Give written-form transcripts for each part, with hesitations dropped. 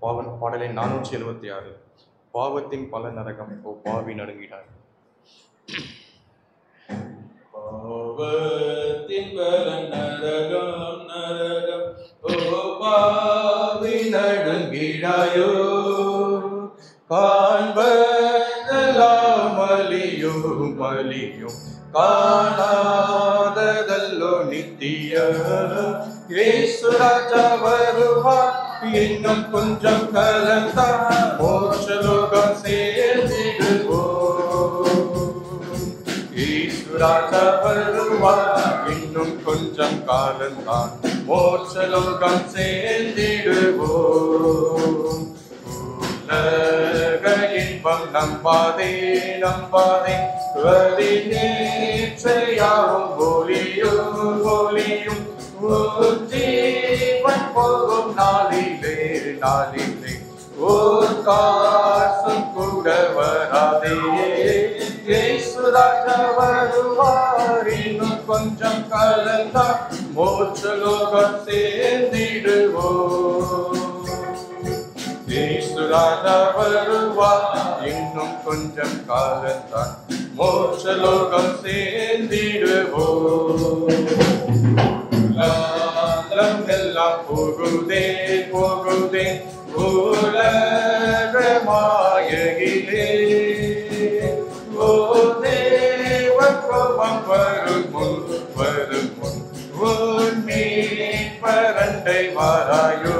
பாடல் எண் 476. பாவத்தின் பல நரகம், ஓ பாவி நடுங்கினார். பாவத்தின் பல நரகம் நரகம், ஓ பாவி நடுங்கினாயோ. காண்பதெல்லாம் மலியும் மலியும், காணாததல்லோ நித்திய. இயேசு ராஜா வருவார், இன்னும் கொஞ்சம் கலந்தான் மோட்சலோகம் சேர்ந்திடுவோம். இயேசு ராஜா வருவார், இன்னும் கொஞ்சம் காலந்தான் மோட்சலோகம் சேர்ந்திடுவோம். உலக இன்பம் நம்பாதே நம்பாதே, நேற்றையாவும் ஒளியும் ஒளியும். ஜீவன் போகும் நாளிலே நாளிலே, ஓர் காசும் கூட வராதே. இயேசு ராஜா வருவார், இன்னும் கொஞ்சம் கலந்தான் மோட்சலோகம் சேர்ந்திடுவோம். இயேசு ராஜா வருவார், இன்னும் கொஞ்சம் காலந்தான் மோட்சலோகம் சேர்ந்திடுவோம். காலம் எல்லாம் போகுதே போகுதே, உலக மாயையிலே. ஓ தேவ கோபம் வரும் முன் வரும் முன், உன் மீட்பரண்டை வாராயோ.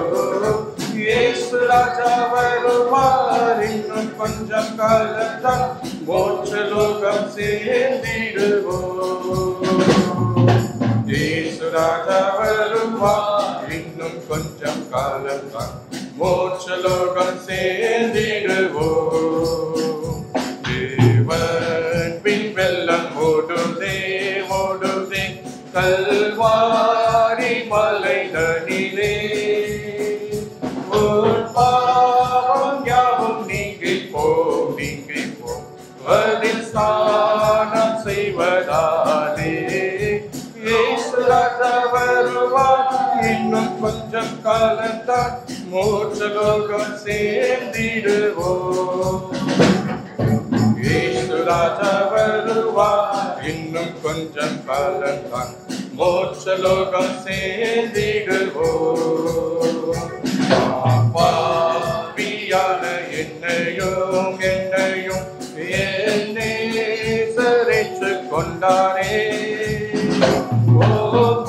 இயேசு ராஜா வருவார், இன்னும் கொஞ்சம் காலத்தான் மோட்சலோகம் சேர்ந்திடுவோம். இயேசு ராஜா வருவார், இன்னும் கொஞ்சம் காலத்தான் மோட்சலோகம் சேர்ந்திடுவோம். தேவன் பின் வெள்ளம் ஓடுதே ஓடுதே, கல்வாரி மலை தனிலே. பாவம் யாவும் நீங்கி போம் நீங்கி போம், அதில் ஸ்நானம் செய்வதாலே. இயேசு ராஜா வருவார், இன்னும் கொஞ்சம் காலத்தான் மோட்சலோகம் சேர்ந்திடுவோம். இயேசு ராஜா வருவார், இன்னும் கொஞ்சம் காலத்தான் மோட்சலோகம் சேர்ந்திடுவோம். பாவியான என்னையும் என்னையும் நேசரேற்றுக் கொண்டாரே. ஓ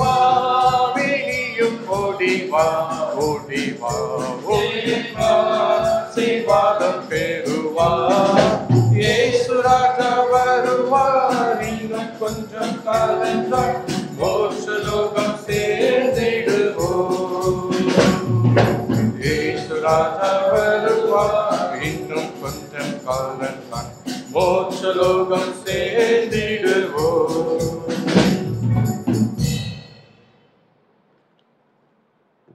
பாவினியும் ஓடிவா ஓடிவா ஓடிவா, ஆசீர்வாதம் பெறுவா. இயேசு ராஜா வருவார், இன்னும் கொஞ்சம் காலந்தான் மோட்சலோகம் சேர்ந்திடுவோம். இயேசு ராஜா வருவார், இன்னும் கொஞ்சம் காலந்தான் மோட்சலோகம் சேர்ந்திடுவோம்.